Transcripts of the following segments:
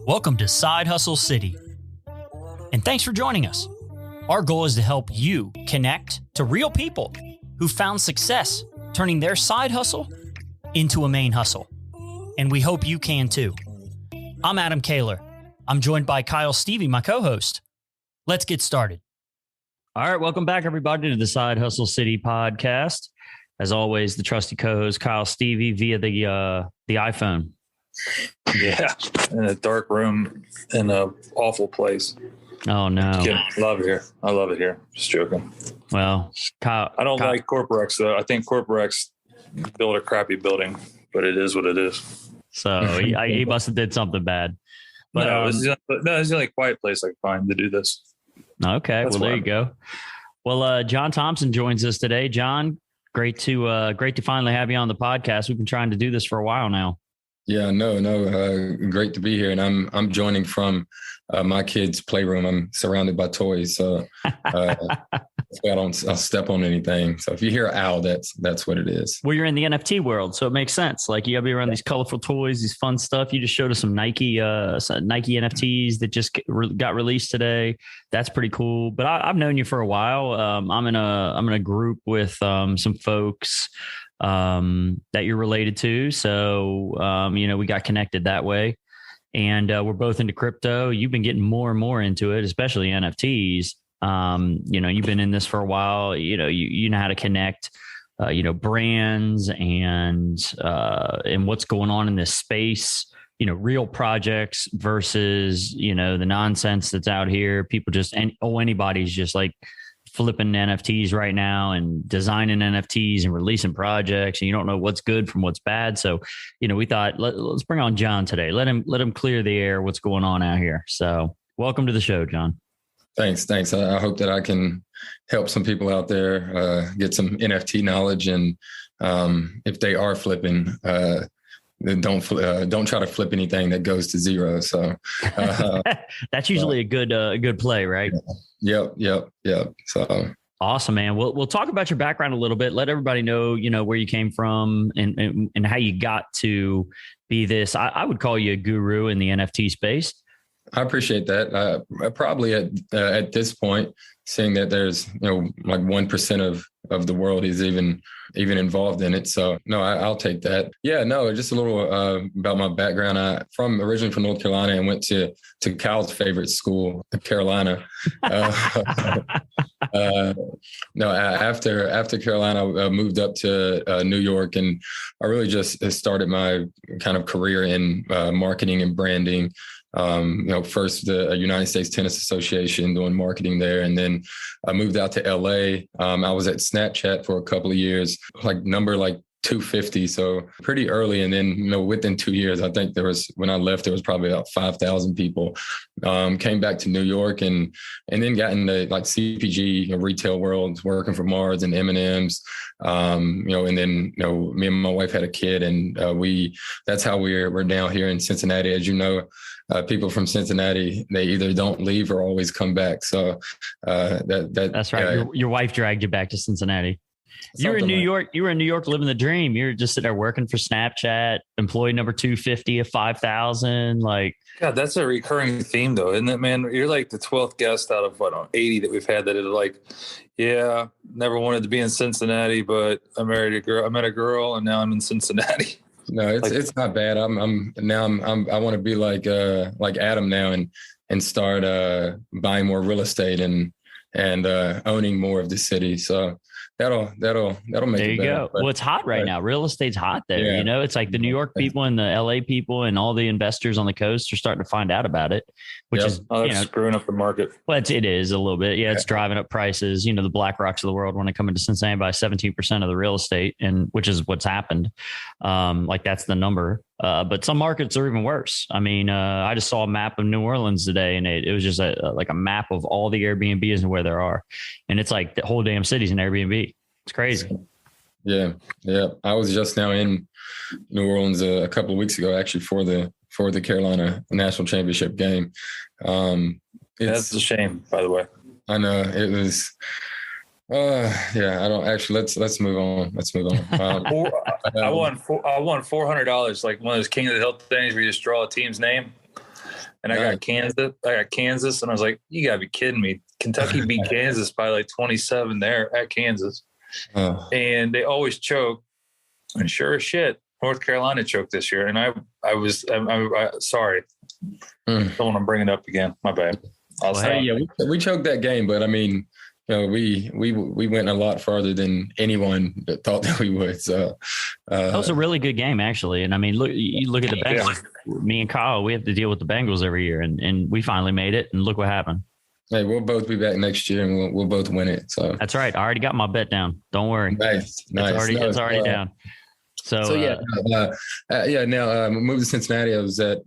Welcome to Side Hustle City, and thanks for joining us. Our goal is to help you connect to real people who found success turning their side hustle into a main hustle, and we hope you can too. I'm Adam Kaler. I'm joined by Kyle Stevie, my co-host. Let's get started. All right, welcome back, everybody, to the Side Hustle City podcast. As always, the trusty co-host Kyle Stevie via the iPhone. Yeah, in a dark room in an awful place. Oh, no. Love it here. I love it here. Just joking. Well, Kyle, I don't like Corporex, though. I think Corporex built a crappy building, but it is what it is. So he must have did something bad. But no, it's the only quiet place I can find to do this. Okay, well, there you go. Well, Jon Thompson joins us today. John, great to finally have you on the podcast. We've been trying to do this for a while now. Yeah, great to be here. And I'm joining from my kids' playroom. I'm surrounded by toys, so I'll step on anything. So if you hear owl, that's what it is. Well, you're in the NFT world, so it makes sense. Like, you gotta be around these colorful toys, these fun stuff. You just showed us some Nike NFTs that just got released today. That's pretty cool. But I've known you for a while. I'm in a group with some folks that you're related to. So, we got connected that way, and we're both into crypto. You've been getting more and more into it, especially NFTs. You've been in this for a while, you know how to connect, brands and what's going on in this space, real projects versus, the nonsense that's out here. People just, anybody's just like flipping NFTs right now and designing NFTs and releasing projects, and you don't know what's good from what's bad. So, we thought let's bring on John today. Let him clear the air. What's going on out here? So welcome to the show, John. Thanks. I hope that I can help some people out there get some NFT knowledge, and if they are flipping, then don't try to flip anything that goes to zero. So that's usually a good play, right? Yep. So awesome, man. We'll talk about your background a little bit. Let everybody know, where you came from and how you got to be this. I would call you a guru in the NFT space. I appreciate that. Probably at this point, seeing that there's like 1% of the world is even involved in it. So no, I'll take that. Yeah, no, just a little about my background. Originally from North Carolina, and went to Kyle's favorite school, Carolina. After Carolina, I moved up to New York, and I really just started my kind of career in marketing and branding. First the United States Tennis Association, doing marketing there. And then I moved out to LA. I was at Snapchat for a couple of years, number 250. So pretty early. And then, within 2 years, I think when I left, there was probably about 5,000 people. Came back to New York and then got into CPG, retail world, working for Mars and M&M's. And then, me and my wife had a kid, and that's how we're now here in Cincinnati. As you know, people from Cincinnati, they either don't leave or always come back. So that's right. Your wife dragged you back to Cincinnati. You were in New York. You were in New York living the dream. You were just sitting there working for Snapchat, employee number 250 of 5,000. God, that's a recurring theme, though, isn't it, man? You're like the 12th guest out of 80 that we've had that is never wanted to be in Cincinnati, but I met a girl, and now I'm in Cincinnati. No, it's not bad. I want to be like Adam now and start buying more real estate and owning more of the city. So that'll make there it better. You go. Well, it's hot right now. Real estate's hot there. Yeah. It's like the New York people and the LA people and all the investors on the coast are starting to find out about it, which is screwing up the market. Well, it is a little bit. Yeah, it's driving up prices. The Black Rocks of the world want to come into Cincinnati by 17% of the real estate, and which is what's happened. That's the number. But some markets are even worse. I just saw a map of New Orleans today, and it was just a map of all the Airbnbs and where there are. And it's like the whole damn city's an Airbnb. It's crazy. Yeah. I was just now in New Orleans a couple of weeks ago, actually, for the Carolina National Championship game. That's a shame, by the way. I know it was. Yeah, I don't actually. Let's move on. Let's move on. I won $400, like one of those King of the Hill things where you just draw a team's name. And I got Kansas, and I was like, "You gotta be kidding me!" Kentucky beat Kansas by like 27 there at Kansas, and they always choke. And sure as shit, North Carolina choked this year, and I was sorry. Don't want to bring it up again. My bad. We choked that game, but I mean, we went a lot farther than anyone thought that we would. So that was a really good game, actually. And I mean, you look at the Bengals. Yeah. Me and Kyle, we have to deal with the Bengals every year, and we finally made it. And look what happened. Hey, we'll both be back next year, and we'll both win it. So that's right. I already got my bet down. Don't worry. Nice. It's already down. So Now moved to Cincinnati. I was at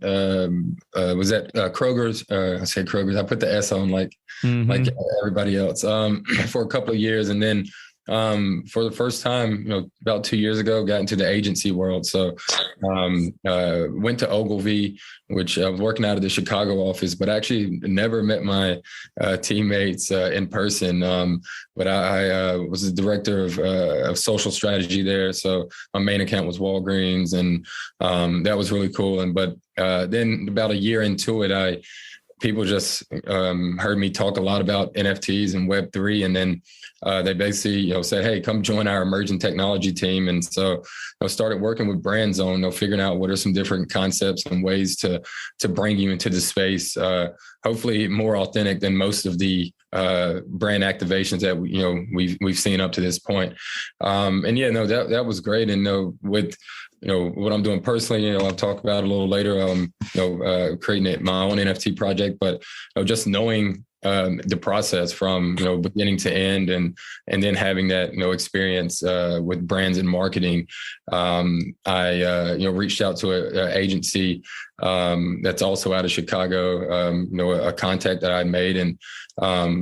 Kroger's. I say Kroger's. I put the S on like everybody else for a couple of years, and then for the first time, about 2 years ago, got into the agency world. So went to Ogilvy, which I was working out of the Chicago office, but actually never met my teammates in person. But I was the director of social strategy there. So my main account was Walgreens, and that was really cool. But then about a year into it, people just heard me talk a lot about NFTs and Web3. And then they basically, said, "Hey, come join our emerging technology team." And so I started working with brands on, figuring out what are some different concepts and ways to bring you into the space, hopefully more authentic than most of the brand activations that, we've seen up to this point. That was great. And with, what I'm doing personally, I'll talk about a little later, creating my own NFT project, but just knowing the process from, beginning to end, and then having that, experience with brands and marketing. I reached out to an agency that's also out of Chicago, a contact that I made, and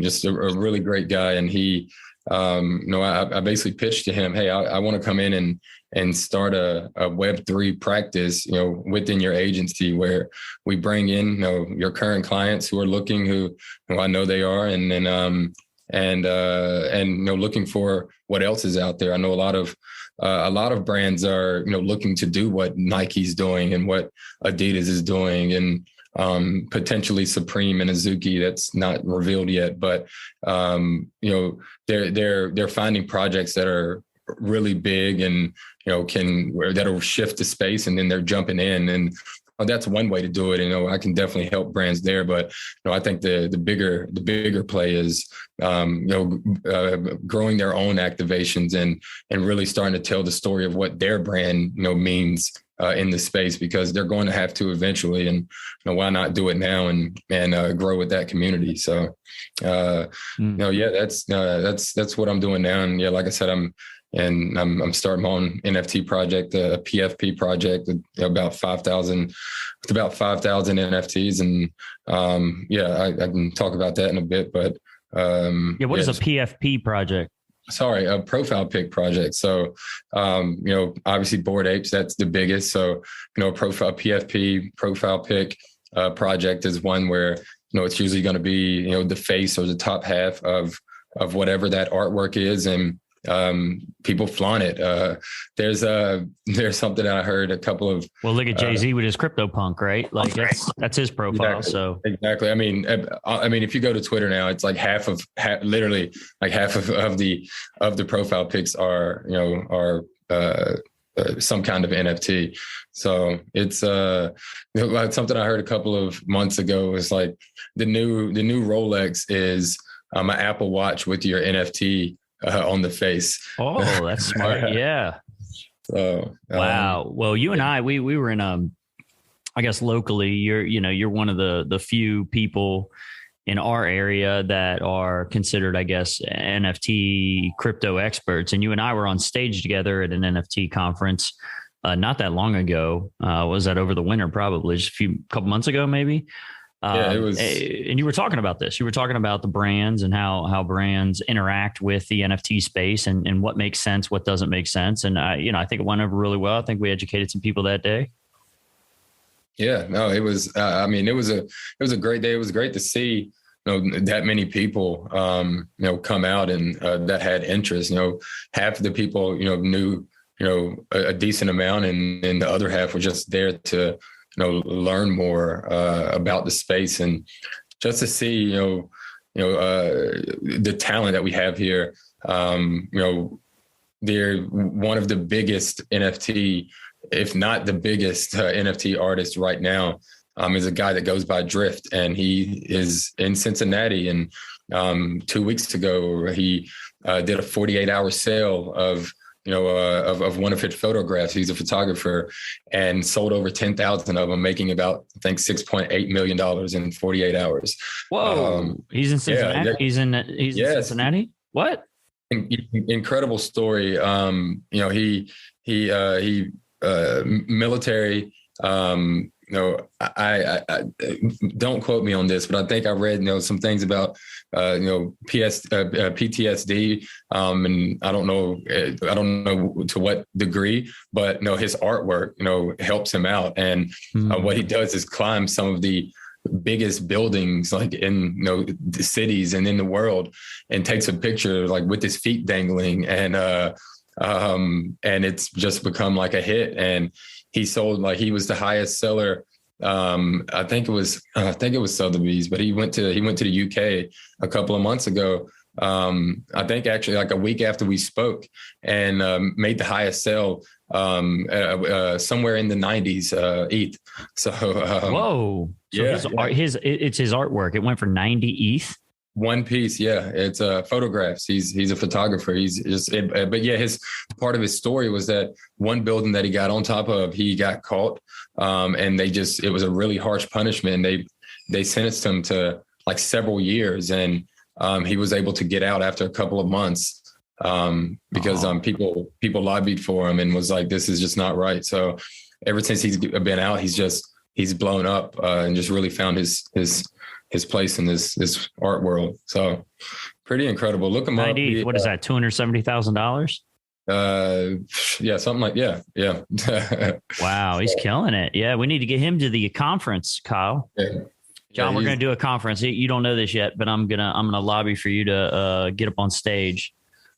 just a really great guy. And he, I basically pitched to him, "Hey, I want to come in and start a Web3 practice, within your agency, where we bring in, your current clients who are looking, who I know they are, and then looking for what else is out there. I know a lot of brands are, looking to do what Nike's doing and what Adidas is doing, and potentially Supreme and Azuki. That's not revealed yet, but they're finding projects that are really big and that'll shift the space, and then they're jumping in, and that's one way to do it. I can definitely help brands there, but I think the bigger play is growing their own activations and really starting to tell the story of what their brand means in the space, because they're going to have to eventually, and why not do it now and grow with that community. So that's what I'm doing now. And like I said, I'm starting my own NFT project, a PFP project with about 5,000 NFTs. And I can talk about that in a bit, but what is a PFP project? Sorry, a profile pick project. So, obviously Bored Apes, that's the biggest. So, PFP profile pick project is one where, it's usually going to be, the face or the top half of whatever that artwork is. And people flaunt it. There's something I heard a couple of. Well, look at Jay-Z with his CryptoPunk, right? Like that's his profile. Exactly. So exactly. I mean, if you go to Twitter now, it's like literally like half of the profile pics are some kind of NFT. So it's something I heard a couple of months ago. Was like the new Rolex is an Apple Watch with your NFT on the face. Oh, that's smart. Yeah. So wow. Well, you and I, we were in I guess locally, you're one of the few people in our area that are considered, I guess, NFT crypto experts. And you and I were on stage together at an NFT conference not that long ago. Was that over the winter? Probably just a couple months ago, maybe. It was. And you were talking about this. You were talking about the brands and how brands interact with the NFT space and what makes sense, what doesn't make sense. And I think it went over really well. I think we educated some people that day. Yeah, no, it was. It was a great day. It was great to see that many people, come out and that had interest. Half of the people, knew, a decent amount, and the other half were just there to, learn more about the space, and just to see, the talent that we have here. They're one of the biggest NFT, if not the biggest NFT artist right now. Is a guy that goes by Drift, and he is in Cincinnati. And 2 weeks ago, he did a 48-hour sale of one of his photographs. He's a photographer, and sold over 10,000 of them, making about, I think, $6.8 million in 48 hours. Whoa! He's in Cincinnati. Yeah, he's in Cincinnati. What? Incredible story. He military. I don't quote me on this, but I think I read, some things about, PTSD. And I don't know to what degree, but his artwork, helps him out. And what he does is climb some of the biggest buildings, like in, the cities and in the world, and takes a picture like with his feet dangling, and it's just become like a hit. And he sold, like, he was the highest seller. I think it was Sotheby's, but he went to the UK a couple of months ago. I think actually like a week after we spoke, and made the highest sale somewhere in the 90s ETH. So whoa! So yeah, it's his artwork. It went for 90 ETH. One piece, yeah. It's photographs. He's a photographer. But yeah, part of his story was that one building that he got on top of, he got caught, and it was a really harsh punishment. And they sentenced him to like several years, and he was able to get out after a couple of months, because people lobbied for him and was like, this is just not right. So ever since he's been out, he's blown up, and just really found his place in this art world. So pretty incredible. Look him up. What is that? $270,000? Yeah, something like, yeah. Wow. He's killing it. Yeah. We need to get him to the conference, Kyle. Yeah. John, we're going to do a conference. You don't know this yet, but I'm going to lobby for you to get up on stage.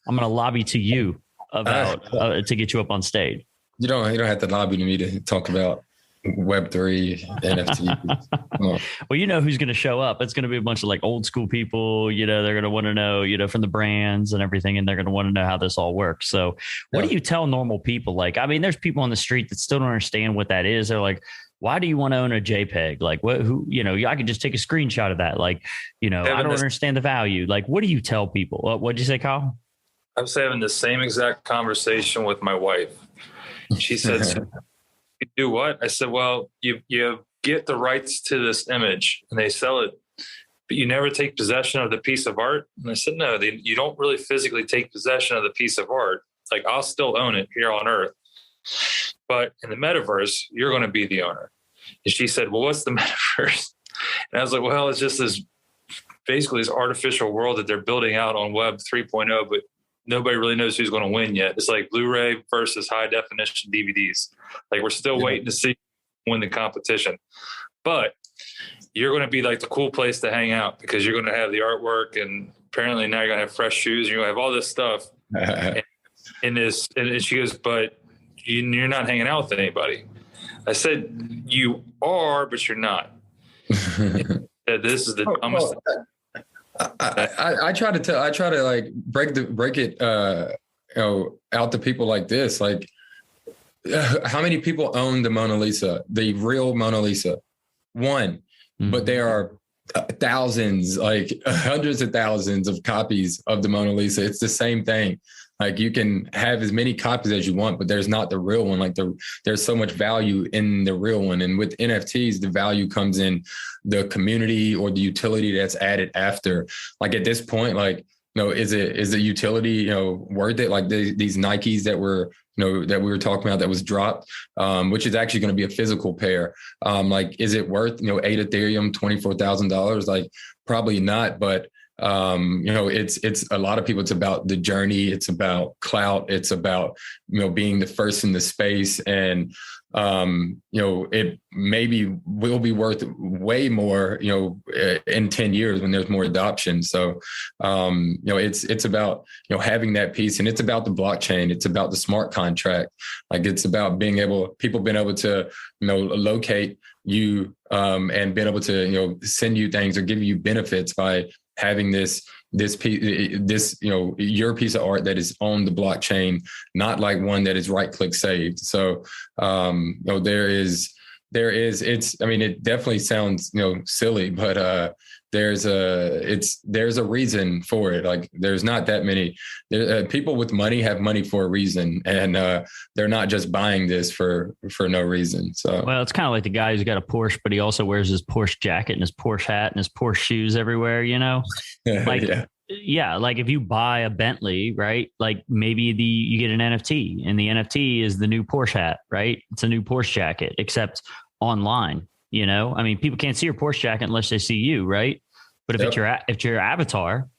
I'm going to lobby to you about to get you up on stage. You don't have to lobby to me to talk about Web3, NFT. Well, you know who's going to show up. It's going to be a bunch of like old school people. They're going to want to know, from the brands and everything, and they're going to want to know how this all works. So what do you tell normal people? Like, I mean, there's people on the street that still don't understand what that is. They're like, why do you want to own a JPEG? Like, I could just take a screenshot of that. Like, I don't understand the value. Like, what do you tell people? What'd you say, Kyle? I was having the same exact conversation with my wife. She said, you do what? I said, well, you get the rights to this image and they sell it, but you never take possession of the piece of art. And I said, no, you don't really physically take possession of the piece of art. Like, I'll still own it here on Earth, but in the metaverse, you're going to be the owner. And she said, well, what's the metaverse? And I was like, well, it's just this artificial world that they're building out on Web 3.0, but nobody really knows who's going to win yet. It's like Blu-ray versus high definition DVDs. Like, we're still waiting to see who win the competition, but you're going to be like the cool place to hang out because you're going to have the artwork, and apparently now you're going to have fresh shoes and you're going to have all this stuff. And she goes, but you're not hanging out with anybody. I said, you are, but you're not. This is the dumbest. I try to like break it out to people like this. Like, how many people own the Mona Lisa, the real Mona Lisa? One, but there are thousands, like hundreds of thousands of copies of the Mona Lisa. It's the same thing. Like, you can have as many copies as you want, but there's not the real one. Like, there's so much value in the real one. And with NFTs, the value comes in the community or the utility that's added after. Like, at this point, like, is the utility, worth it? Like these Nikes that we were talking about that was dropped, which is actually going to be a physical pair. Like, is it worth, 8 Ethereum, $24,000? Like, probably not. But It's a lot of people. It's about the journey. It's about clout. It's about, being the first in the space. And, it maybe will be worth way more, in 10 years when there's more adoption. So, it's about, having that piece, and it's about the blockchain. It's about the smart contract. Like, it's about people being able to, locate you, and being able to, send you things or give you benefits by having this piece, your piece of art that is on the blockchain, not like one that is right click saved. So, it definitely sounds, silly, but, there's a reason for it. Like, there's not that many people with money have money for a reason, and they're not just buying this for no reason. So, well, it's kind of like the guy who's got a Porsche, but he also wears his Porsche jacket and his Porsche hat and his Porsche shoes everywhere, like, yeah. Like, if you buy a Bentley, right? Like, maybe you get an NFT, and the NFT is the new Porsche hat, right? It's a new Porsche jacket, except online. People can't see your Porsche jacket unless they see you, right? But if it's your avatar,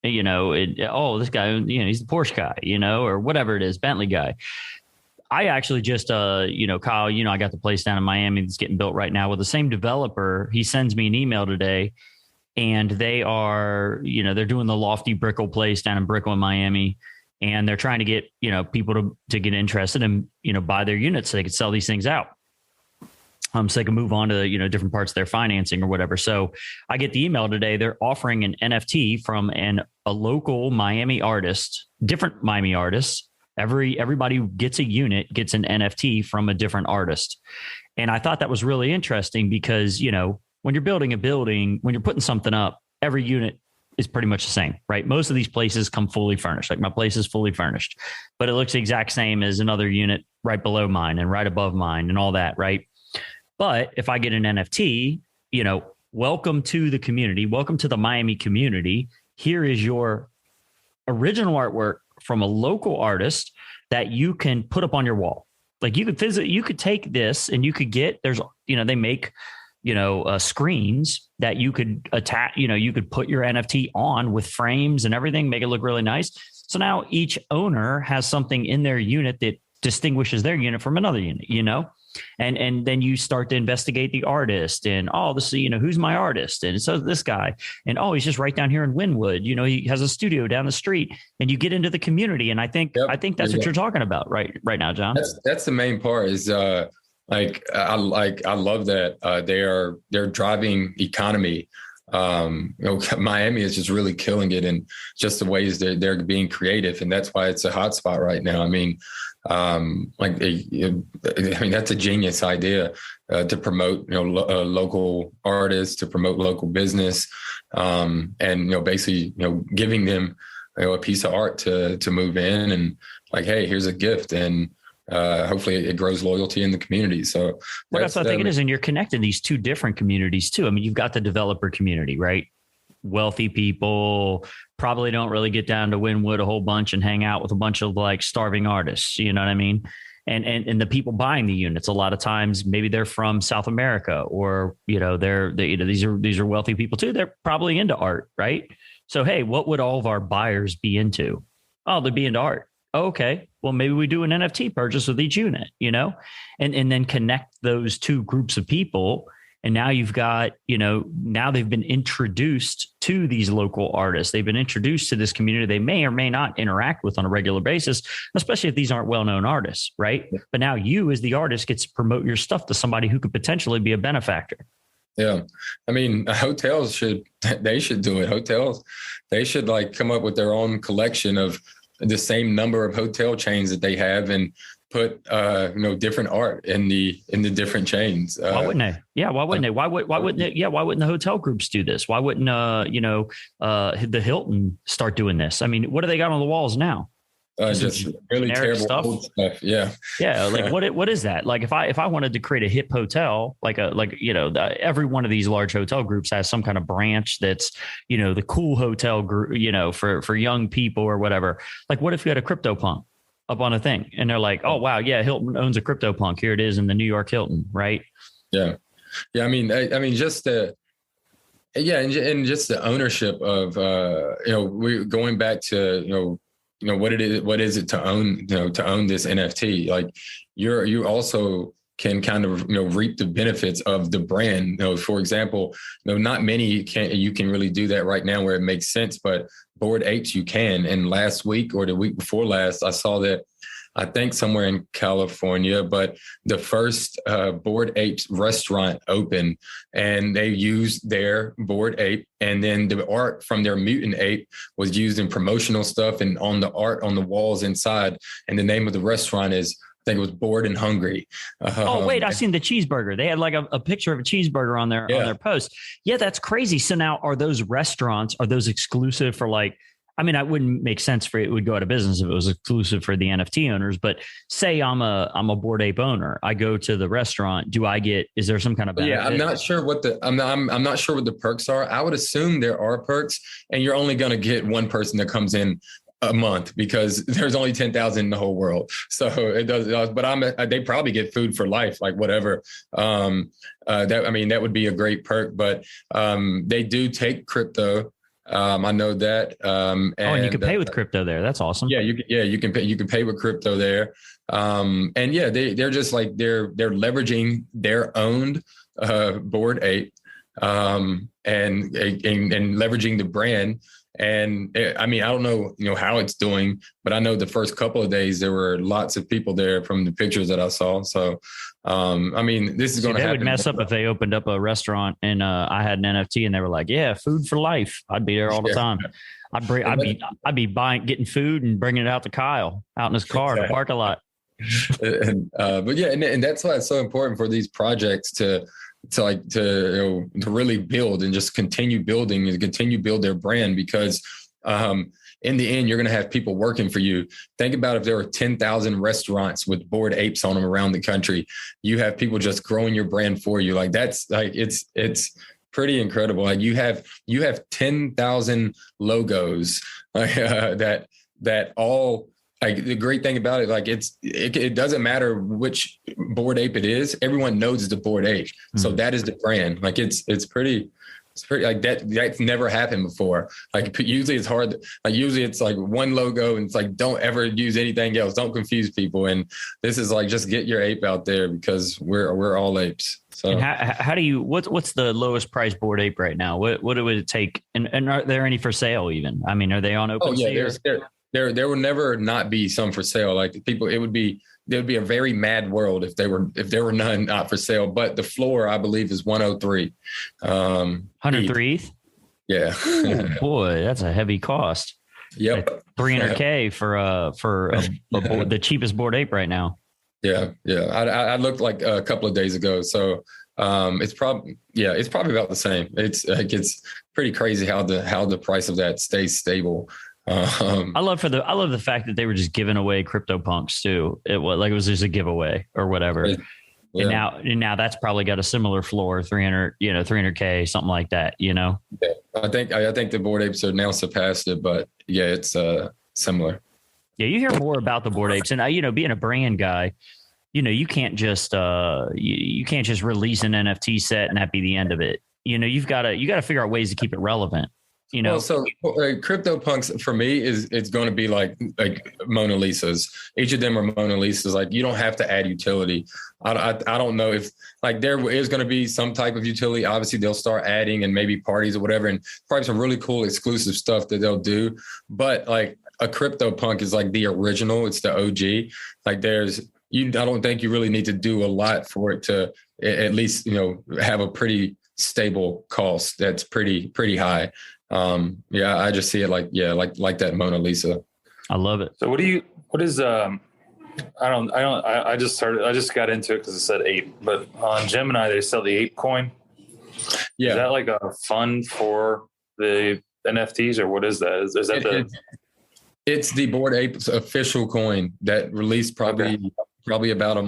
this guy, he's the Porsche guy, or whatever it is, Bentley guy. I actually just, Kyle, I got the place down in Miami that's getting built right now with the same developer. He sends me an email today, and they are, they're doing the lofty Brickell place down in Brickell in Miami. And they're trying to get, people to get interested and, buy their units so they could sell these things out. So they can move on to, different parts of their financing or whatever. So I get the email today. They're offering an NFT from a local Miami artist, different Miami artists. Everybody who gets a unit gets an NFT from a different artist. And I thought that was really interesting because, when you're building a building, when you're putting something up, every unit is pretty much the same, right? Most of these places come fully furnished. Like, my place is fully furnished, but it looks the exact same as another unit right below mine and right above mine and all that, right? But if I get an NFT, welcome to the community. Welcome to the Miami community. Here is your original artwork from a local artist that you can put up on your wall. Like, you could take this and you could they make, screens that you could attach, you could put your NFT on with frames and everything, make it look really nice. So now each owner has something in their unit that distinguishes their unit from another unit, and then you start to investigate the artist and, who's my artist? And so this guy, and, he's just right down here in Wynwood, he has a studio down the street, and you get into the community. And I think that's what you're talking about right now, John. That's the main part is, I love that they're driving economy. Miami is just really killing it in just the ways they're being creative. And that's why it's a hot spot right now. That's a genius idea to promote, local artists, to promote local business, and, basically, giving them, a piece of art to move in and, like, hey, here's a gift. And hopefully it grows loyalty in the community. So that's what I think it is. And you're connecting these two different communities too. You've got the developer community, right? Wealthy people probably don't really get down to Wynwood a whole bunch and hang out with a bunch of like starving artists. You know what I mean? And the people buying the units, a lot of times, maybe they're from South America, or, these are wealthy people too. They're probably into art, right? So, hey, what would all of our buyers be into? Oh, they'd be into art. Okay, well, maybe we do an NFT purchase with each unit, and then connect those two groups of people. And now you've got, now they've been introduced to these local artists. They've been introduced to this community they may or may not interact with on a regular basis, especially if these aren't well-known artists, right? Yeah. But now you as the artist gets to promote your stuff to somebody who could potentially be a benefactor. Yeah. Hotels should do it. Hotels, they should come up with their own collection of the same number of hotel chains that they have and put different art in the different chains. Why wouldn't they? Yeah, why wouldn't they? Why wouldn't they? Yeah, why wouldn't the hotel groups do this? Why wouldn't the Hilton start doing this? What do they got on the walls now? Just really terrible stuff. Old stuff. Yeah. Yeah. Like what is that? Like if I wanted to create a hip hotel, every one of these large hotel groups has some kind of branch that's, the cool hotel group, for young people or whatever. Like, what if you had a CryptoPunk up on a thing and they're like, oh, wow. Yeah. Hilton owns a CryptoPunk. Here it is in the New York Hilton. Right. Yeah. Yeah. Just Yeah, and just the ownership of we going back to what is it to own to own this NFT. Like you also can kind of reap the benefits of the brand. For example, not many you can really do that right now where it makes sense, but Bored Apes you can. And last week or the week before last, I saw that, I think somewhere in California, but the first Bored Apes restaurant opened, and they used their Bored Ape, and then the art from their mutant ape was used in promotional stuff and on the art on the walls inside. And the name of the restaurant is, I think it was Bored and Hungry. Oh, wait, I've seen the cheeseburger. They had like a picture of a cheeseburger on their post. Yeah, that's crazy. So now are those restaurants, are those exclusive for like, I mean, it wouldn't make sense for it would go out of business if it was exclusive for the NFT owners. But say I'm a Bored Ape owner, I go to the restaurant. Is there some kind of benefit? Yeah, I'm not sure what I'm not sure what the perks are. I would assume there are perks, and you're only going to get one person that comes in a month because there's only 10,000 in the whole world. So it does, but they probably get food for life, like whatever. That would be a great perk, but they do take crypto. I know that. And you can pay with crypto there. That's awesome. Yeah, you can pay with crypto there. They're just like they're leveraging their owned Bored Ape and leveraging the brand. And I mean, I don't know, how it's doing, but I know the first couple of days there were lots of people there from the pictures that I saw. So, this is going to happen. They would mess up if they opened up a restaurant and I had an NFT and they were like, yeah, food for life. I'd be there all the time. I'd be getting food and bringing it out to Kyle out in his car in the parking lot. And that's why it's so important for these projects to really build and just continue building and continue build their brand, because in the end, you're going to have people working for you. Think about if there were 10,000 restaurants with Bored Apes on them around the country, you have people just growing your brand for you. Like that's like, it's pretty incredible. Like you have 10,000 logos that all, like the great thing about it, like it doesn't matter which Bored Ape it is. Everyone knows it's a Bored Ape. Mm-hmm. So that is the brand. Like it's pretty like that's never happened before. Like usually it's hard. Like usually it's like one logo and it's like, don't ever use anything else. Don't confuse people. And this is like, just get your ape out there because we're all apes. So and how do you, what's the lowest price Bored Ape right now? What would it take? And are there any for sale even? I mean, are they on OpenSea? There will never not be some for sale. Like people, there would be a very mad world if there were none not for sale. But the floor, I believe, is 103. 103 ETH? Yeah. Ooh, boy, that's a heavy cost. Yep. Like $300K for the cheapest Bored Ape right now. Yeah. I looked like a couple of days ago, so it's probably about the same. It's pretty crazy how the price of that stays stable. I love the fact that they were just giving away CryptoPunks too. It was just a giveaway or whatever. Yeah. And now that's probably got a similar floor, 300K, something like that, Yeah. I think the Bored Apes are now surpassed it, but yeah, it's similar. Yeah. You hear more about the Bored Apes and being a brand guy, you can't just release an NFT set and that be the end of it. You've got to figure out ways to keep it relevant. Well, so CryptoPunks for me it's going to be like Mona Lisas. Each of them are Mona Lisas. Like you don't have to add utility. I don't know if like there is going to be some type of utility. Obviously they'll start adding and maybe parties or whatever, and probably some really cool exclusive stuff that they'll do. But like a CryptoPunk is like the original. It's the OG. Like I don't think you really need to do a lot for it to at least have a pretty stable cost that's pretty high. I just see it like that Mona Lisa. I love it. So I just got into it because it said ape, but on Gemini they sell the ape coin. Yeah. Is that like a fund for the NFTs or what is that? Is that it's the Bored Apes official coin that released probably about a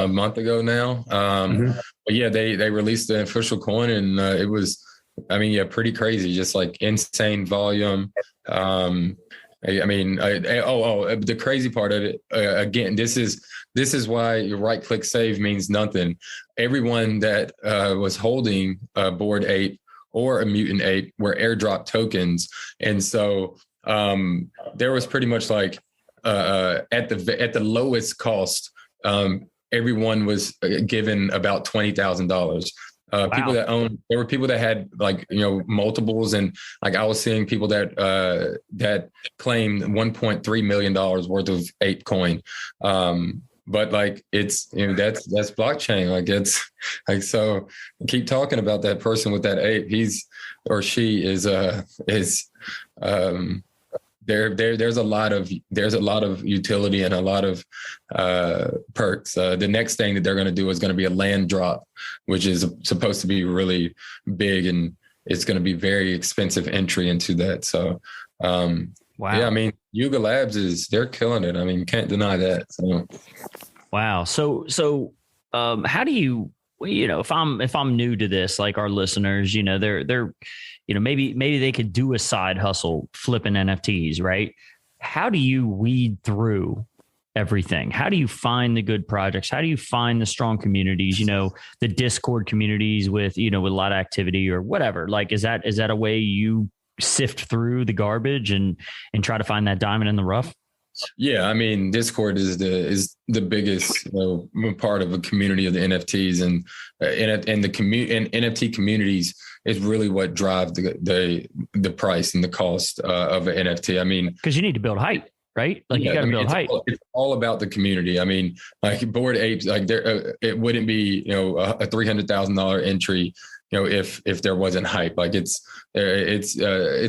month ago now. But yeah, they released the official coin and it was, pretty crazy, just like insane volume. The crazy part of it, again, this is why your right-click save means nothing. Everyone that was holding a Bored Ape or a mutant ape were airdrop tokens. And so there was pretty much like at the lowest cost, everyone was given about $20,000. Wow. People that own, there were people that had like, multiples, and like I was seeing people that claimed $1.3 million worth of ape coin. But like it's, that's blockchain. Like it's like, so keep talking about that person with that ape. He's or she is there's a lot of utility and a lot of perks. The next thing that they're going to do is going to be a land drop, which is supposed to be really big, and it's going to be very expensive entry into that. So, wow. Yeah, I mean, Yuga Labs they're killing it. I mean, you can't deny that. So. Wow. So, how do you, if I'm new to this, like our listeners, they're, maybe they could do a side hustle flipping NFTs, right? How do you weed through everything? How do you find the good projects? How do you find the strong communities, the Discord communities with a lot of activity or whatever? Like, is that a way you sift through the garbage and try to find that diamond in the rough? Yeah, I mean, Discord is the biggest part of a community of the NFTs, and the NFT communities is really what drive the price and the cost of an NFT. I mean, because you need to build hype, right? Like you got to build hype. It's all about the community. I mean, like Bored Apes, like it wouldn't be a $300,000 entry. If there wasn't hype. Like it's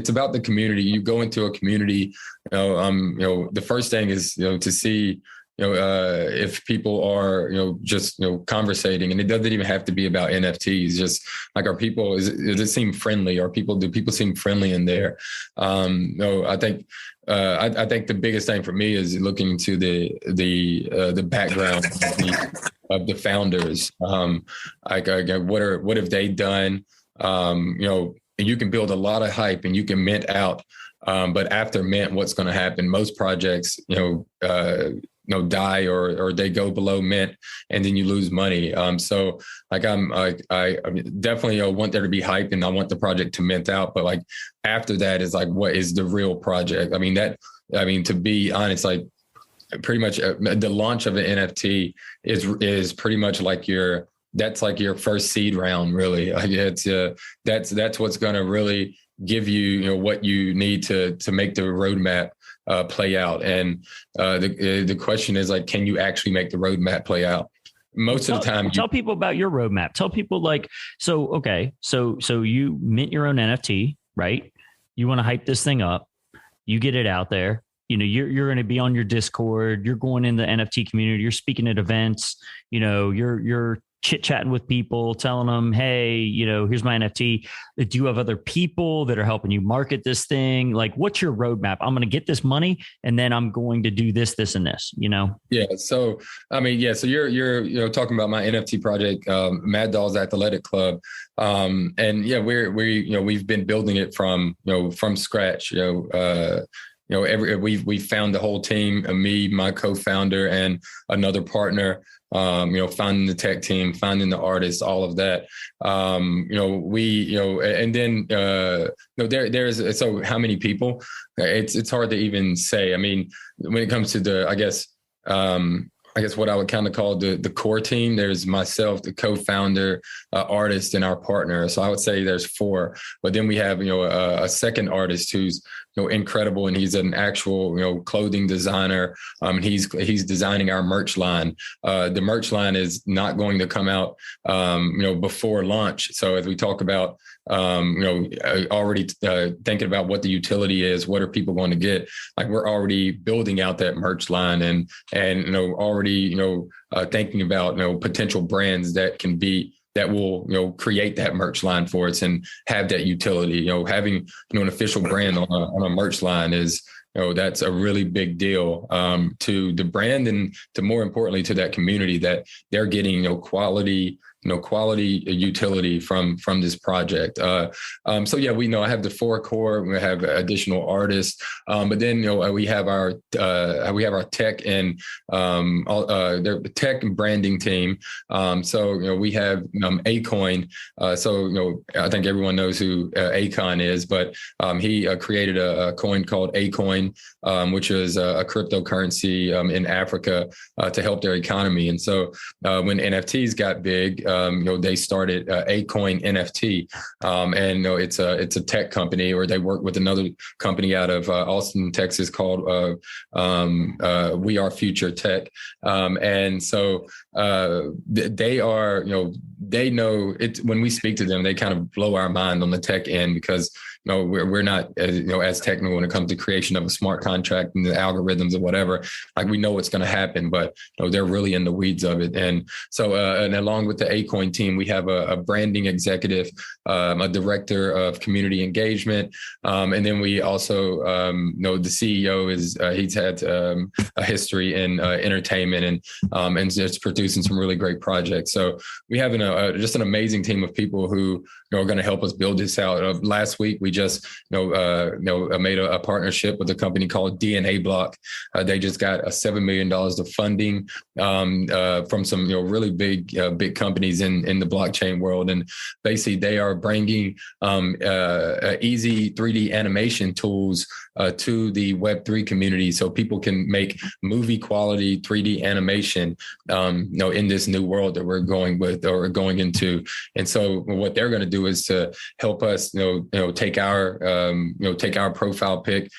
about the community. You go into a community, the first thing is, to see, if people are, just, conversating, and it doesn't even have to be about NFTs. Just like, are people, does it seem friendly? Do people seem friendly in there? I think the biggest thing for me is looking into the background of the founders. What have they done? You can build a lot of hype and you can mint out. But after mint, what's going to happen? Most projects, die or they go below mint, and then you lose money. So like I definitely want there to be hype, and I want the project to mint out. But like after that is like, what is the real project? I mean, to be honest, like pretty much the launch of an NFT is pretty much like that's like your first seed round, really. Like that's what's going to really give you, what you need to make the roadmap play out. And the question is like, can you actually make the roadmap play out? Most of the time, tell people about your roadmap. Tell people like, so you mint your own NFT, right? You want to hype this thing up, you get it out there. You're going to be on your Discord. You're going in the NFT community. You're speaking at events. You're chit chatting with people, telling them, hey, here's my NFT. Do you have other people that are helping you market this thing? Like, what's your roadmap? I'm going to get this money, and then I'm going to do this, this, and this. Yeah. So I mean, yeah. So you're talking about my NFT project, Mad Dawgs Athletic Club, and yeah, we've been building it from scratch. We've found the whole team, me, my co-founder, and another partner, finding the tech team, finding the artists, all of that. And then, there's, so how many people? It's hard to even say. I mean, when it comes to I guess what I would kind of call the core team, there's myself, the co-founder, artist, and our partner. So I would say there's 4, but then we have, a second artist who's, incredible. And he's an actual, clothing designer. He's designing our merch line. The merch line is not going to come out, before launch. So as we talk about, already thinking about what the utility is, what are people going to get? Like we're already building out that merch line and already, thinking about, potential brands that will create that merch line for us and have that utility. Having an official brand on a merch line is that's a really big deal to the brand, and to more importantly to that community, that they're getting quality utility from this project. So yeah, we know I have the 4 core. We have additional artists, but then we have our tech and their tech and branding team. So we have Acoin. So I think everyone knows who Akon is, but he created a coin called Acoin, which is a cryptocurrency in Africa to help their economy. And so when NFTs got big, they started Acoin NFT, and it's a tech company, or they work with another company out of Austin, Texas, called We Are Future Tech, and so they are, they know it. When we speak to them, they kind of blow our mind on the tech end, because we're not as technical when it comes to creation of a smart contract and the algorithms or whatever. Like, we know what's going to happen, but they're really in the weeds of it. And so, and along with the Acoin team, we have a branding executive, a director of community engagement, and then we also, the CEO is he's had a history in entertainment and just producing some really great projects. So we have just an amazing team of people who are going to help us build this out. Last week, we just made a partnership with a company called DNA Block. They just got $7 million of funding from some really big companies in the blockchain world, and basically they are bringing easy 3D animation tools to the Web3 community, so people can make movie quality 3D animation in this new world that we're going into. And so what they're going to do is to help us take our profile pic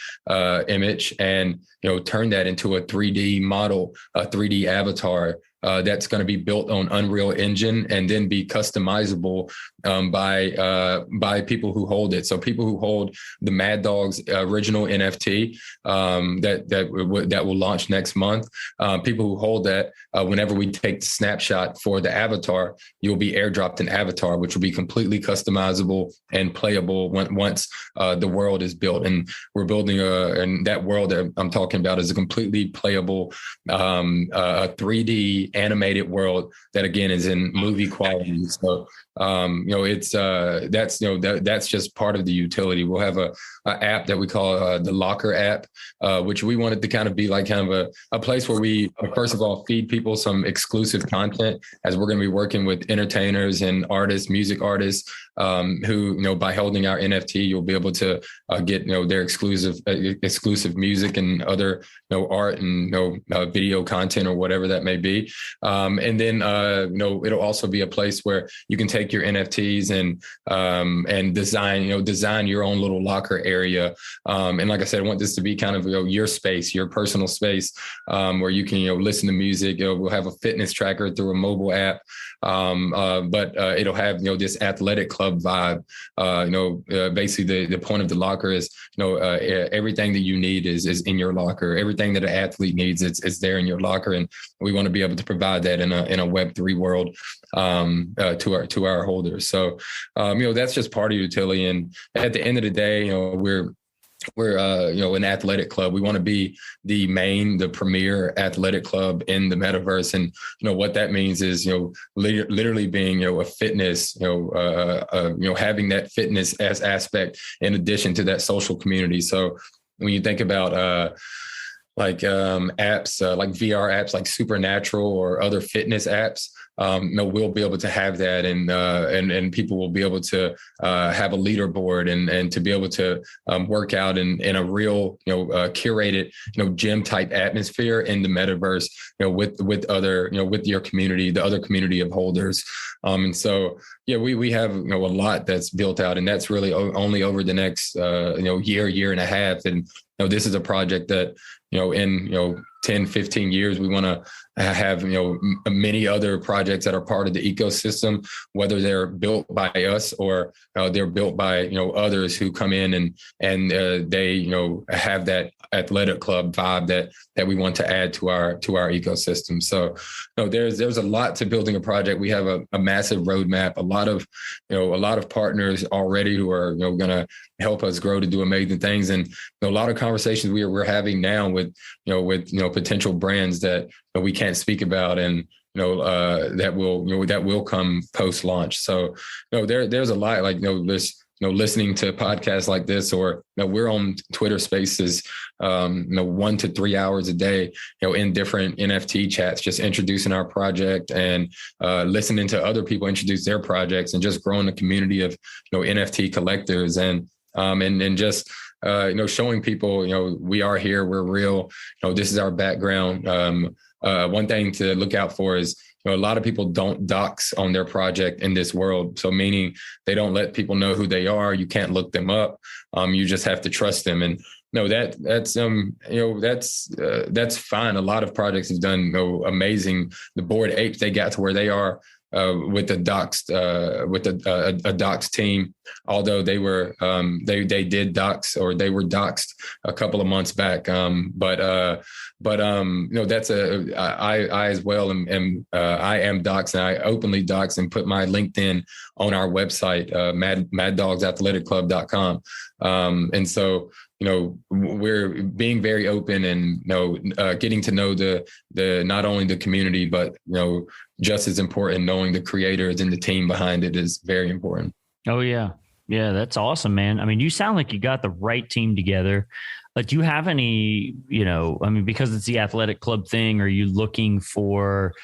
image and turn that into a 3D model, a 3D avatar that's going to be built on Unreal Engine and then be customizable by people who hold it. So people who hold the Mad Dawgs original NFT that will launch next month, people who hold that, whenever we take the snapshot for the avatar, you'll be airdropped an avatar, which will be completely customizable and playable once the world is built. And we're building and that world that I'm talking about is a completely playable 3D animated world that, again, is in movie quality. So it's that's just part of the utility. We'll have a app that we call the Locker app, which we wanted to kind of be like kind of a place where we first of all feed people some exclusive content, as we're going to be working with entertainers and artists, music artists, who by holding our NFT, you'll be able to get their exclusive music and other art and video content or whatever that may be, and then it'll also be a place where you can take your NFTs and design your own little locker area, and like I said, I want this to be kind of your space, your personal space, where you can listen to music. We'll have a fitness tracker through a mobile app, but it'll have this athletic club vibe. Basically the point of the locker is everything that you need is in your locker. Everything that an athlete needs is there in your locker, and we want to be able to provide that in a Web3 world to our holders. So that's just part of utility. And at the end of the day, we're an athletic club. We want to be the premier athletic club in the metaverse. And what that means is literally being a fitness, having that fitness as aspect in addition to that social community. So when you think about apps like VR apps like Supernatural or other fitness apps, we'll be able to have that, and people will be able to have a leaderboard and to be able to work out in a real curated gym type atmosphere in the metaverse with other with your community, the other community of holders, and so we have a lot that's built out, and that's really only over the next year and a half. And this is a project that in 10, 15 years, we want to have, many other projects that are part of the ecosystem, whether they're built by us or they're built by, others who come in and they, have that athletic club vibe that we want to add to our ecosystem. So, there's a lot to building a project. We have a massive roadmap, a lot of partners already who are, going to help us grow to do amazing things. And a lot of conversations we're having now with potential brands that we can't speak about, and that will come post launch. So there's a lot, like there's listening to podcasts like this, or we're on Twitter Spaces 1 to 3 hours a day, in different NFT chats, just introducing our project and listening to other people introduce their projects, and just growing a community of NFT collectors, and just showing people we are here, we're real, this is our background. One thing to look out for is a lot of people don't dox on their project in this world. So meaning they don't let people know who they are. You can't look them up. You just have to trust them. And that's fine. A lot of projects have done amazing. The Bored Apes, they got to where they are with a doxed team, although they were they did dox, or they were doxed a couple of months back. That's I as well I am doxed, and I openly dox and put my LinkedIn on our website, MadDawgsAthleticClub.com. And so we're being very open, and getting to know the not only the community, but just as important, knowing the creators and the team behind it is very important. Oh yeah, that's awesome, man. I mean, you sound like you got the right team together. Do you have any, because it's the athletic club thing, are you looking for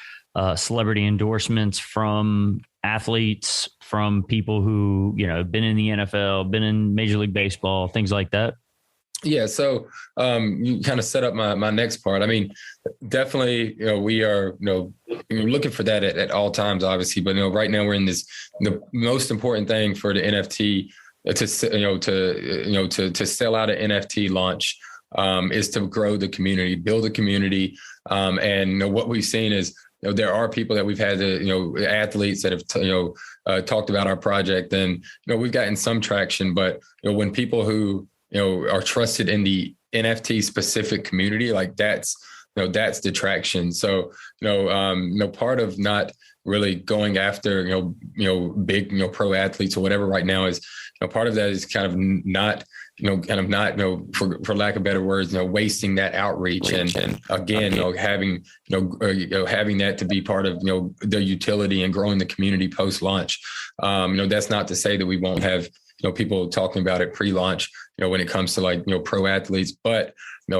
celebrity endorsements from athletes, from people who been in the NFL, been in Major League Baseball, things like that? Yeah. So you kind of set up my next part. I mean, definitely, we are, looking for that at all times, obviously. But, right now we're in the most important thing for the NFT to sell out an NFT launch is to grow the community, build a community. And what we've seen is, there are people that we've had, athletes that have, talked about our project, and, we've gotten some traction. But, when people who, are trusted in the NFT specific community, like that's the traction. So, part of not really going after, big, pro athletes or whatever right now is, part of that is kind of not, for lack of better words, wasting that outreach. And again, having that to be part of, the utility and growing the community post launch. That's not to say that we won't have, people talking about it pre-launch, when it comes to like, pro athletes, but,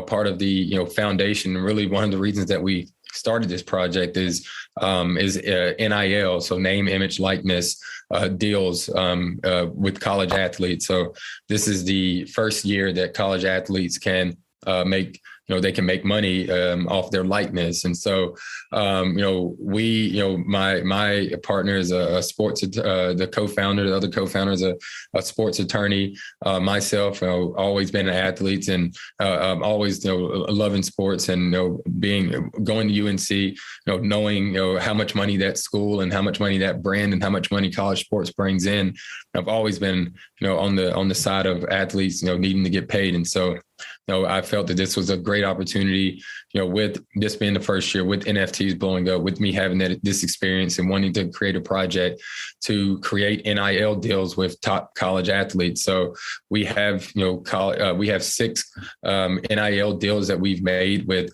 part of the, foundation, really one of the reasons that we started this project is NIL. So name, image, likeness, deals, with college athletes. So this is the first year that college athletes can, make, they can make money off their likeness. And so, we, my partner is a sports, the co-founder, the other co-founder is a sports attorney. Myself, always been an athlete, and always, loving sports, and, going to UNC, knowing, how much money that school and how much money that brand and how much money college sports brings in. I've always been, on the side of athletes, needing to get paid. And so, I felt that this was a great opportunity, with this being the first year, with NFTs blowing up, with me having this experience and wanting to create a project to create NIL deals with top college athletes. So we have, we have 6 NIL deals that we've made with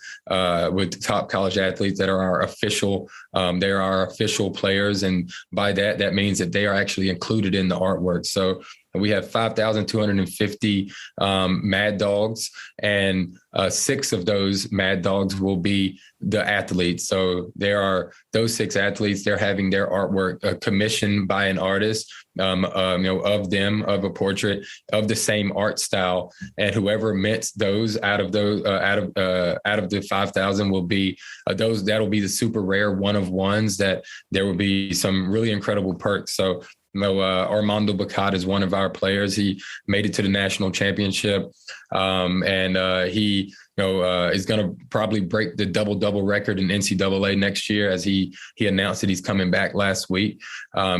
top college athletes that are our official, they're our official players. And by that means that they are actually included in the artwork. So we have 5,250 Mad Dawgs, and 6 of those Mad Dawgs will be the athletes. So there are those 6 athletes. They're having their artwork commissioned by an artist, of them, of a portrait of the same art style, and whoever mints those out of the 5,000 will be those. That'll be the super rare one of ones that there will be some really incredible perks. So Armando Bacot is one of our players. He made it to the national championship, and he is going to probably break the double record in NCAA next year, as he announced that he's coming back last week.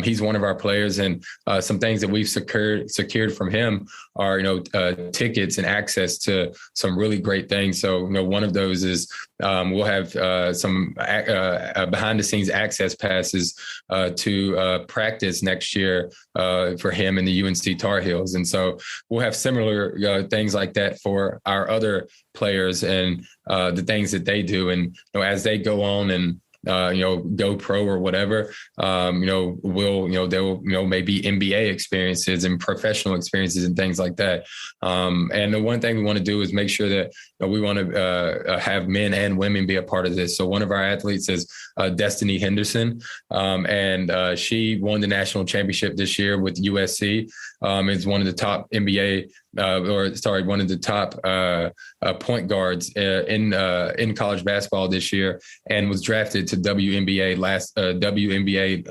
He's one of our players, and some things that we've secured from him are tickets and access to some really great things. So one of those is we'll have some behind the scenes access passes to practice next year for him and the UNC Tar Heels, and so we'll have similar things like that for our other players and the things that they do. And as they go on and go pro or whatever, they'll maybe NBA experiences and professional experiences and things like that. And the one thing we want to do is make sure that we want to have men and women be a part of this. So one of our athletes is Destanni Henderson, and she won the national championship this year with USC. Is one of the top one of the top point guards in college basketball this year, and was drafted to WNBA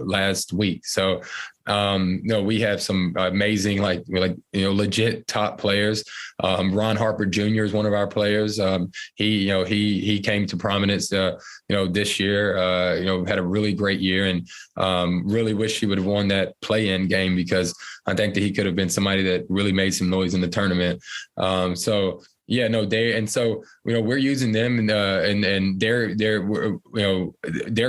last week. So we have some amazing, legit top players. Ron Harper Jr. is one of our players. He came to prominence, this year, had a really great year, and really wish he would have won that play-in game, because I think that he could have been somebody that really made some noise in the tournament. We're using them, and they're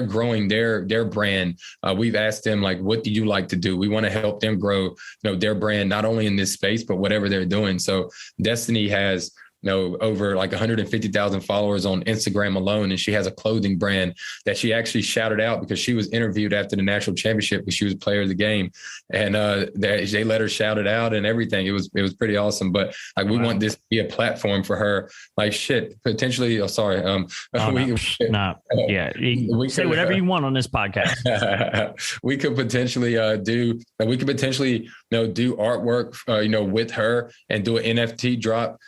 growing their brand. We've asked them, what do you like to do? We want to help them grow, their brand, not only in this space, but whatever they're doing. So Destanni has over 150,000 followers on Instagram alone. And she has a clothing brand that she actually shouted out because she was interviewed after the national championship because she was player of the game. And they let her shout it out and everything. It was pretty awesome. But we want this to be a platform for her. Potentially. Oh, sorry. You say whatever you want on this podcast. We could potentially do artwork, with her and do an NFT drop.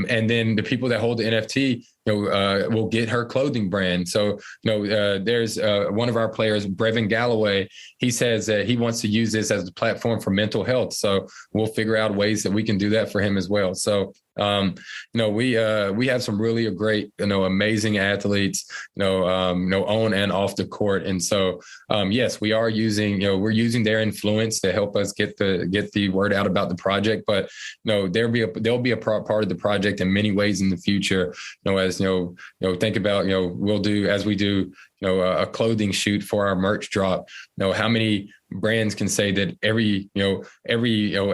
And then the people that hold the NFT, will get her clothing brand. So, there's one of our players, Brevin Galloway. He says that he wants to use this as a platform for mental health. So we'll figure out ways that we can do that for him as well. So, we have some really great, amazing athletes, on and off the court. And so, yes, we are using, we're using their influence to help us get the word out about the project. But, there'll be a part of the project in many ways in the future, as think about, we'll do, as we do, a clothing shoot for our merch drop. How many brands can say that every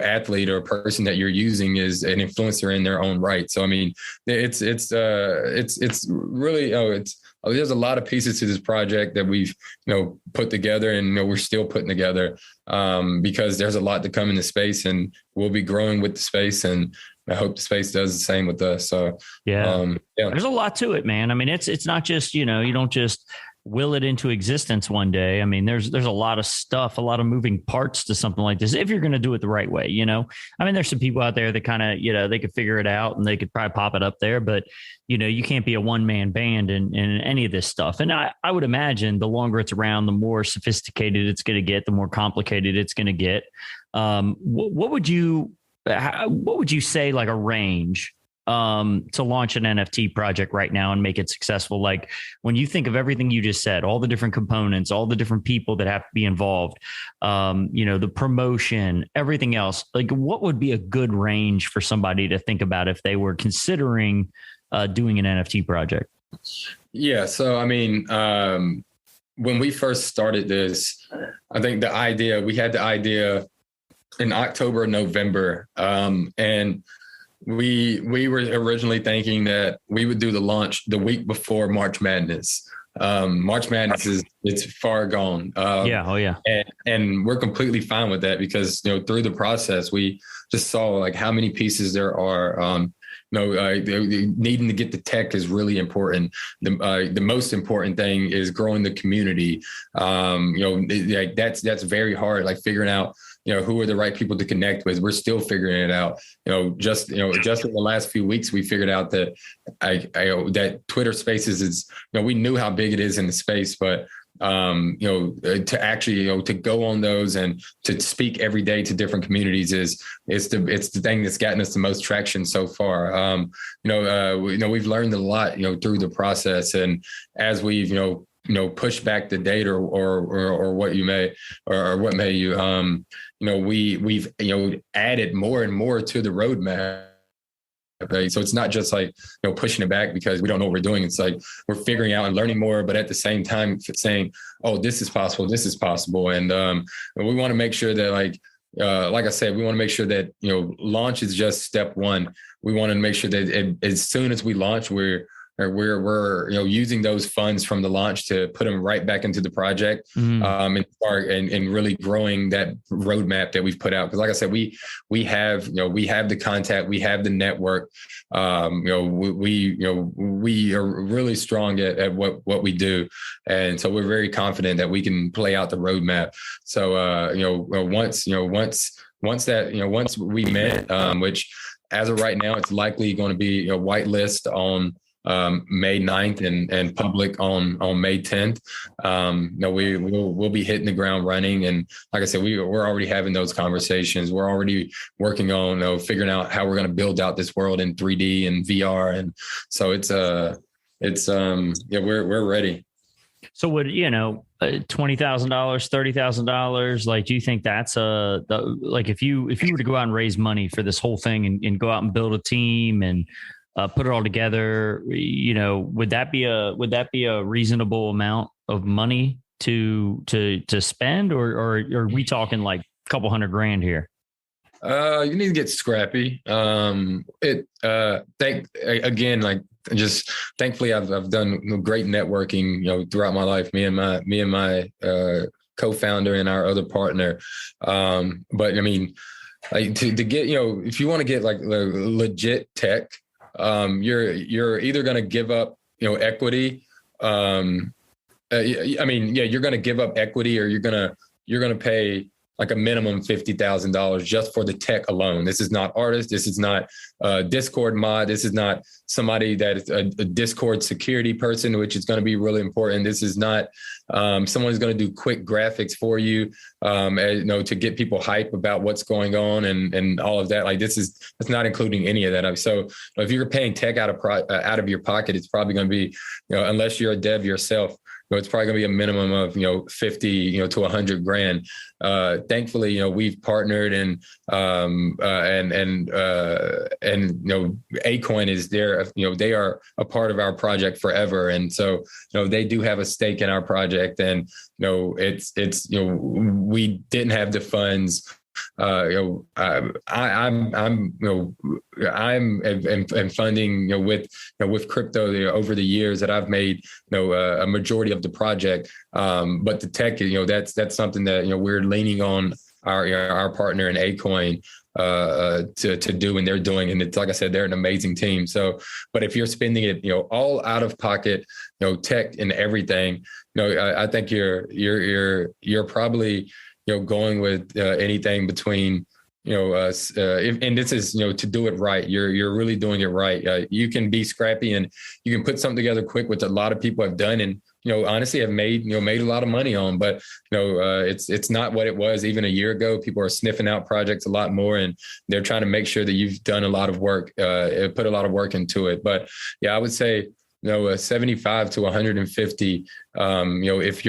athlete or person that you're using is an influencer in their own right? So, I mean, it's really, there's a lot of pieces to this project that we've, put together, and, we're still putting together, because there's a lot to come in the space, and we'll be growing with the space, and I hope the space does the same with us. So, there's a lot to it, man. I mean, it's not just, you don't just will it into existence one day. I mean, there's a lot of stuff, a lot of moving parts to something like this, if you're going to do it the right way. I mean, there's some people out there that kind of, they could figure it out and they could probably pop it up there, but you can't be a one-man band in any of this stuff. And I would imagine the longer it's around, the more sophisticated it's going to get, the more complicated it's going to get. What would you say, a range to launch an NFT project right now and make it successful? Like, when you think of everything you just said, all the different components, all the different people that have to be involved, the promotion, everything else, what would be a good range for somebody to think about if they were considering doing an NFT project? Yeah. So, I mean, when we first started this, I think we had the idea in October, November, and we were originally thinking that we would do the launch the week before March Madness. March Madness it's far gone. And we're completely fine with that, because, through the process, we just saw how many pieces there are. Needing to get the tech is really important. The most important thing is growing the community. That's very hard. Figuring out, who are the right people to connect with. We're still figuring it out. Just in the last few weeks, we figured out that that Twitter Spaces is, we knew how big it is in the space, but to actually, to go on those and to speak every day to different communities it's the thing that's gotten us the most traction so far. We've learned a lot, through the process, and as we've, push back the date or what you may, or what may you, we've, added more and more to the roadmap. Okay. So it's not just like, pushing it back because we don't know what we're doing. It's like, we're figuring out and learning more, but at the same time saying, oh, this is possible. This is possible. And we want to make sure that like I said, we want to make sure that, launch is just step one. We want to make sure that as soon as we launch, we're using those funds from the launch to put them right back into the project, and start and really growing that roadmap that we've put out. Because like I said, we have the contact, we have the network, we are really strong at what we do. And so we're very confident that we can play out the roadmap. So, once we met, which as of right now, it's likely going to be a whitelist on May 9th and public on May 10th. We'll be hitting the ground running. And like I said, we're already having those conversations. We're already working on, figuring out how we're going to build out this world in 3D and VR. And so we're ready. So would, $20,000, $30,000, like, do you think that's like if you were to go out and raise money for this whole thing and go out and build a team and put it all together, would that be a reasonable amount of money to spend, or are we talking like a couple $100,000 here? You need to get scrappy. Thankfully I've done great networking, throughout my life, me and my co-founder and our other partner. But I mean, like to get, if you want to get like legit tech, you're either going to give up, equity. You're going to give up equity, or you're going to pay like a minimum $50,000 just for the tech alone. This is not artists. This is not a Discord mod. This is not somebody that is a Discord security person, which is going to be really important. This is not someone who's going to do quick graphics for you, to get people hype about what's going on and all of that. Like that's not including any of that. So if you're paying tech out of your pocket, it's probably going to be, unless you're a dev yourself, it's probably going to be a minimum of, 50, to $100,000. Thankfully, we've partnered and Acoin is there, they are a part of our project forever. And so, they do have a stake in our project, and, we didn't have the funds. I'm funding, with crypto over the years that I've made, a majority of the project. But the tech, that's something that, we're leaning on our partner in Acoin to do, and they're doing. And it's like I said, they're an amazing team. So, but if you're spending it, all out of pocket, tech and everything, I think you're probably, going with anything between, and this is, to do it right. You're really doing it right. You can be scrappy and you can put something together quick, which a lot of people have done, and honestly have made a lot of money on. But it's not what it was even a year ago. People are sniffing out projects a lot more, and they're trying to make sure that you've done a lot of work, put a lot of work into it. But yeah, I would say, 75 to 150. If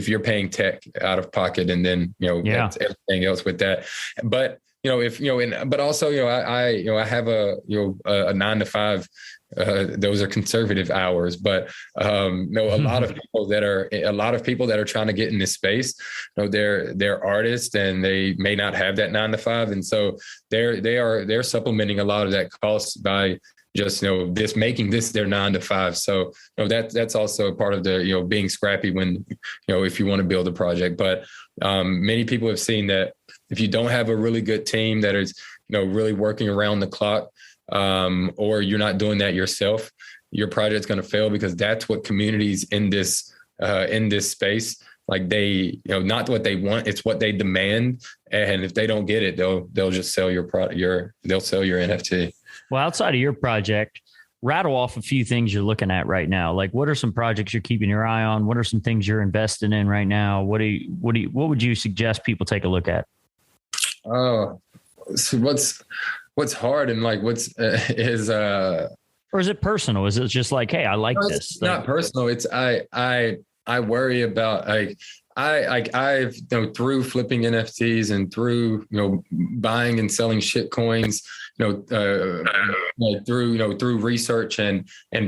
you're paying tech out of pocket, and then that's everything else with that. But but also I have a 9 to 5. Those are conservative hours, but a lot of people that are trying to get in this space, they're artists, and they may not have that 9 to 5, and so they're supplementing a lot of that cost by just making this their 9 to 5. So that's also a part of the being scrappy when if you want to build a project. But many people have seen that if you don't have a really good team that is really working around the clock, or you're not doing that yourself, your project's going to fail, because that's what communities in this space, like they not what they want, it's what they demand. And if they don't get it, they'll just sell your product, they'll sell your NFT. Well, outside of your project, rattle off a few things you're looking at right now. Like, what are some projects you're keeping your eye on? What are some things you're investing in right now? What would you suggest people take a look at? Oh, so what's hard and like what's is or is it personal? Is it just like, hey, I like this? It's not personal. It's I worry about I've through flipping NFTs and through buying and selling shit coins, through research and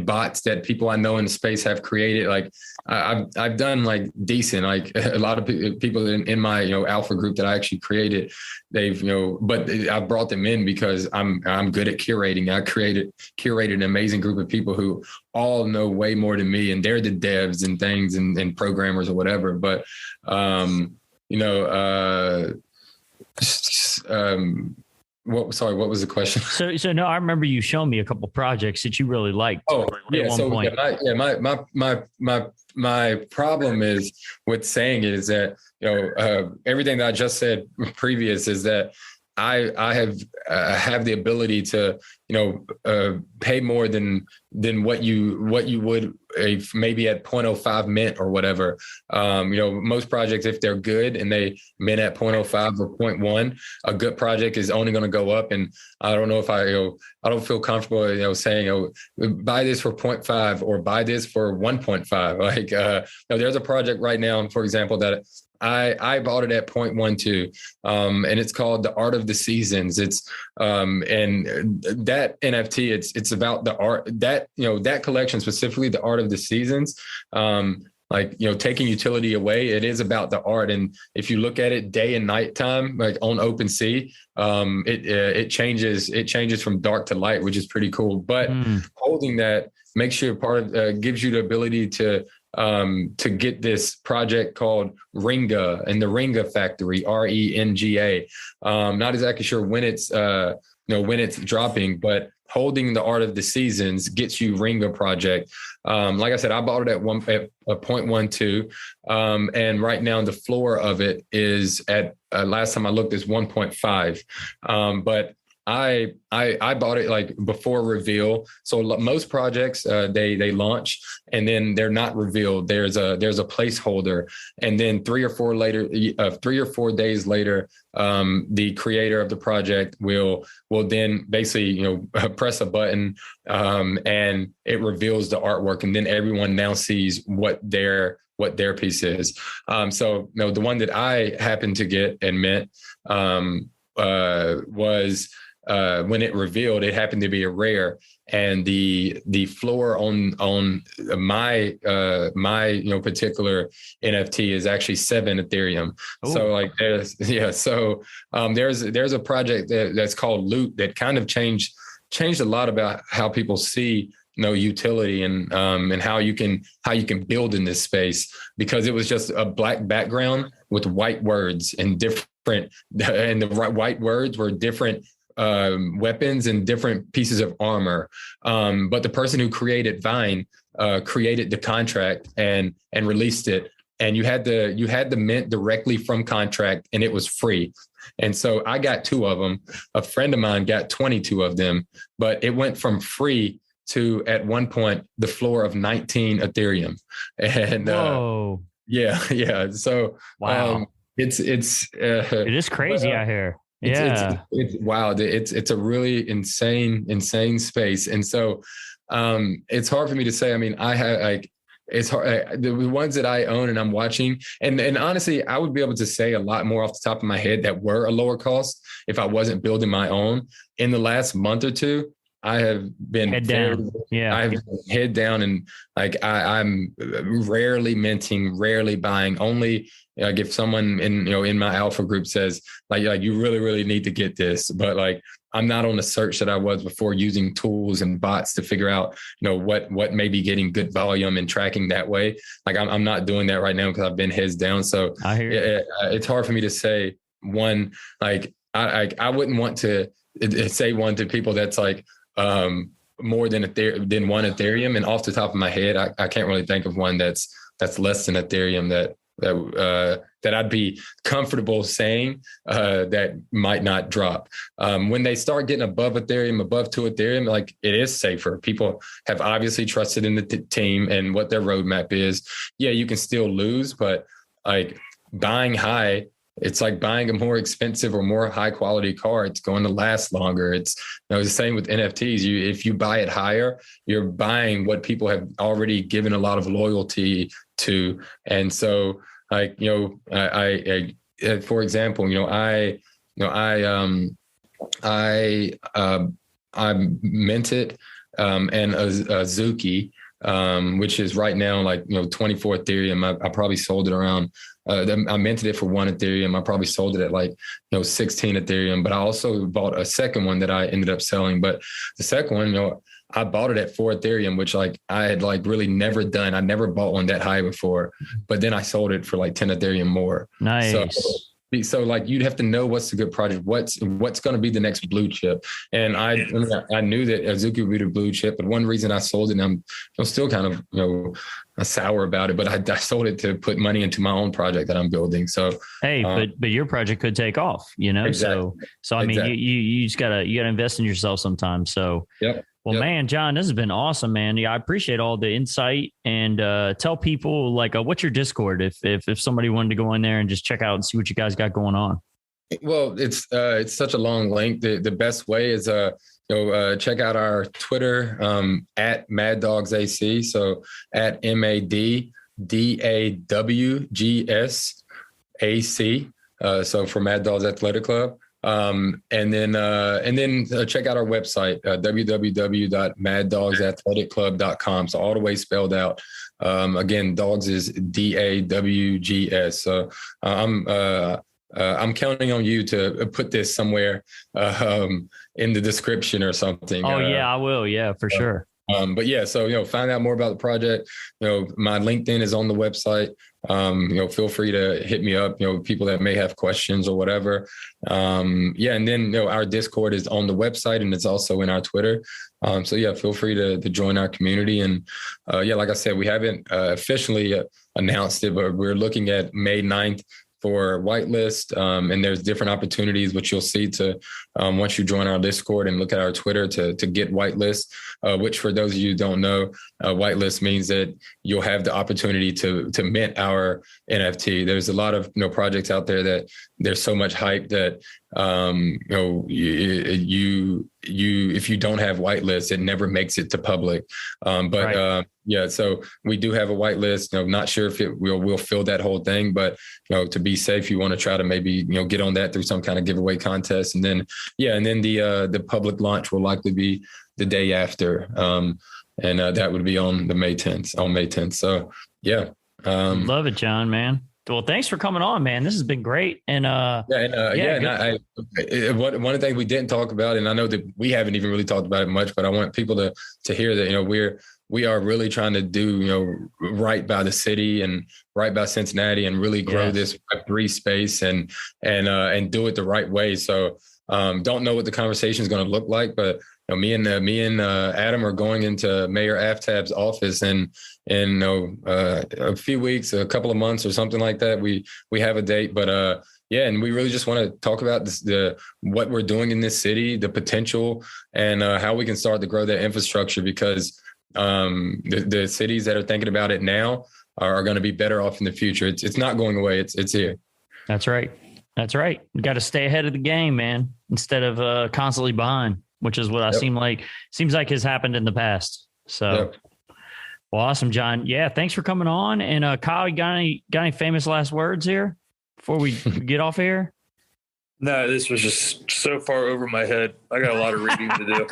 bots that people I know in the space have created. Like I've done like decent, like a lot of people in my alpha group that I actually created. They've but I brought them in because I'm good at curating. I curated an amazing group of people who all know way more than me, and they're the devs and things and programmers or whatever. But what was the question? So no, I remember you showing me a couple projects that you really liked. Oh, yeah. My problem is with saying it is that, everything that I just said previous is that I have the ability to, pay more than what you would maybe at 0.05 mint or whatever. Most projects, if they're good and they mint at 0.05 or 0.1, a good project is only going to go up. And I don't know if I don't feel comfortable, saying, buy this for 0.5 or buy this for 1.5. Like, there's a project right now, for example, that I bought it at 0.12, and it's called The Art of the Seasons. It's and that NFT, it's about the art that that collection, specifically The Art of the Seasons. Taking utility away, it is about the art. And if you look at it day and night time, like on OpenSea, it changes from dark to light, which is pretty cool. But holding that makes you a part of, gives you the ability to get this project called Ringa and the Ringa Factory, RENGA. Not exactly sure when it's dropping, but holding the Art of the Seasons gets you Ringa project. Like I said, I bought it at 0.12. And right now the floor of it is at, last time I looked, is 1.5. But I bought it like before reveal. So most projects, they launch and then they're not revealed. There's a placeholder, and then 3 or 4 days later, the creator of the project will then basically press a button, and it reveals the artwork, and then everyone now sees what their piece is. So the one that I happened to get and mint was. When it revealed, it happened to be a rare, and the floor on my particular NFT is actually 7 Ethereum. Ooh. So like there's a project that's called Loot that kind of changed a lot about how people see utility and how you can build in this space, because it was just a black background with white words and the white words were different weapons and different pieces of armor. But the person who created Vine created the contract and released it. And you had the mint directly from contract, and it was free. And so I got 2 of them. A friend of mine got 22 of them, but it went from free to, at one point, the floor of 19 Ethereum. And whoa. Yeah. So wow. It is crazy out here. It's wild. It's a really insane space. And so it's hard for me to say. I mean, I have it's hard. The ones that I own and I'm watching, and honestly, I would be able to say a lot more off the top of my head that were a lower cost if I wasn't building my own. In the last month or two, I have been head down. I've head down, and I'm rarely minting, rarely buying. Only if someone in my alpha group says like you really need to get this, but like I'm not on the search that I was before, using tools and bots to figure out what may be getting good volume and tracking that way. Like I'm not doing that right now because I've been heads down. So I hear it's hard for me to say one. Like I wouldn't want to say one to people that's like more than one Ethereum. And off the top of my head, I can't really think of one that's less than Ethereum that that I'd be comfortable saying that might not drop. When they start getting above Ethereum, above 2 Ethereum, like it is safer. People have obviously trusted in the team and what their roadmap is. Yeah, you can still lose, but like buying high, it's like buying a more expensive or more high quality car. It's going to last longer. It's the same with NFTs. If you buy it higher, you're buying what people have already given a lot of loyalty to. And so like, I for example, I minted and Azuki, which is right now like 24 Ethereum. I probably sold it around. I minted it for 1 Ethereum. I probably sold it at like 16 Ethereum. But I also bought a second one that I ended up selling. But the second one, I bought it at 4 Ethereum, which like I had like really never done. I never bought one that high before. But then I sold it for like 10 Ethereum more. Nice. So like you'd have to know what's a good project, what's going to be the next blue chip. And I knew that Azuki would be the blue chip, but one reason I sold it, and I'm still kind of sour about it, but I sold it to put money into my own project that I'm building. So hey, but your project could take off, Exactly. So I mean, exactly. you just gotta invest in yourself sometimes. So yep. Well, man, Jon, this has been awesome, man. Yeah, I appreciate all the insight, and tell people like what's your Discord if somebody wanted to go in there and just check out and see what you guys got going on. Well, it's such a long link. The best way is check out our Twitter at Mad Dawgs AC. So at MADDAWGS AC. So for Mad Dawgs Athletic Club. And then check out our website, www.maddawgsathletic.com. So all the way spelled out. Again, Dawgs is DAWGS. So I'm counting on you to put this somewhere in the description or something. Oh yeah, I will. Yeah, for sure. But yeah, so, find out more about the project. My LinkedIn is on the website. Feel free to hit me up, people that may have questions or whatever. And then, our Discord is on the website and it's also in our Twitter. So yeah, feel free to join our community. And like I said, we haven't officially announced it, but we're looking at May 9th for whitelist. And there's different opportunities, which you'll see to once you join our Discord and look at our Twitter to get whitelist, which for those of you who don't know, whitelist means that you'll have the opportunity to mint our NFT. There's a lot of projects out there that there's so much hype that if you don't have whitelist, it never makes it to public. Right. So we do have a whitelist. Not sure if we'll fill that whole thing, but to be safe, you want to try to maybe get on that through some kind of giveaway contest, and then the public launch will likely be the day after, and that would be on May 10th. So yeah, love it, Jon, man. Well, thanks for coming on, man. This has been great. And one of the things we didn't talk about, and I know that we haven't even really talked about it much, but I want people to hear that we are really trying to do right by the city and right by Cincinnati and really grow this Web3 space and do it the right way. So don't know what the conversation is going to look like, but me and Adam are going into Mayor Aftab's office in a few weeks, a couple of months or something like that. We have a date, but and we really just want to talk about what we're doing in this city, the potential, and how we can start to grow that infrastructure, because the cities that are thinking about it now are going to be better off in the future. It's not going away. It's here. That's right. You got to stay ahead of the game, man, instead of constantly behind, which is what seems like has happened in the past. So, Well, awesome, Jon. Yeah. Thanks for coming on. And Kyle, you got any famous last words here before we get off here? No, this was just so far over my head. I got a lot of reading to do.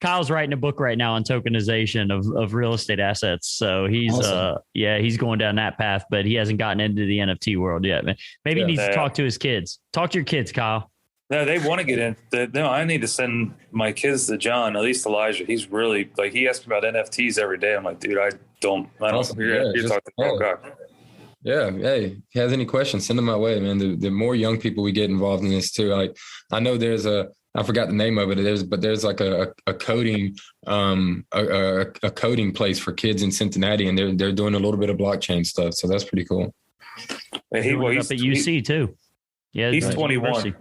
Kyle's writing a book right now on tokenization of real estate assets. So he's awesome. He's going down that path, but he hasn't gotten into the NFT world yet. Maybe he needs to talk to his kids. Talk to your kids, Kyle. No, they want to get in. No, I need to send my kids to Jon, at least Elijah. He's really he asks me about NFTs every day. I'm like, dude, I don't. Awesome. You're talking to the wrong guy. Yeah. Hey, if he has any questions, send them my way, man. The more young people we get involved in this too. I know there's a I forgot the name of it. There's like a coding a coding place for kids in Cincinnati, and they're doing a little bit of blockchain stuff. So that's pretty cool. He's up at UC too. Yeah, he's 21.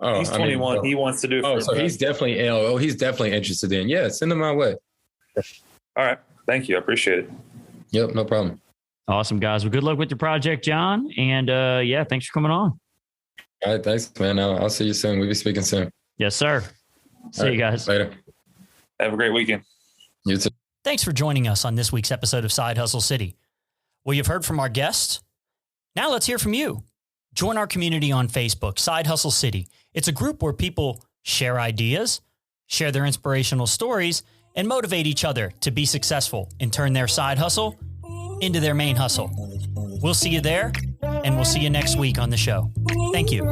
Oh, he's 21. He wants to do it. So he's definitely he's definitely interested in. Yeah, send him my way. All right. Thank you. I appreciate it. Yep, no problem. Awesome, guys. Well, good luck with your project, Jon. And yeah, thanks for coming on. All right, thanks, man. I'll see you soon. We'll be speaking soon. Yes, sir. See you guys later. Have a great weekend. You too. Thanks for joining us on this week's episode of Side Hustle City. Well, you've heard from our guests. Now let's hear from you. Join our community on Facebook, Side Hustle City. It's a group where people share ideas, share their inspirational stories, and motivate each other to be successful and turn their side hustle into their main hustle. We'll see you there, and we'll see you next week on the show. Thank you.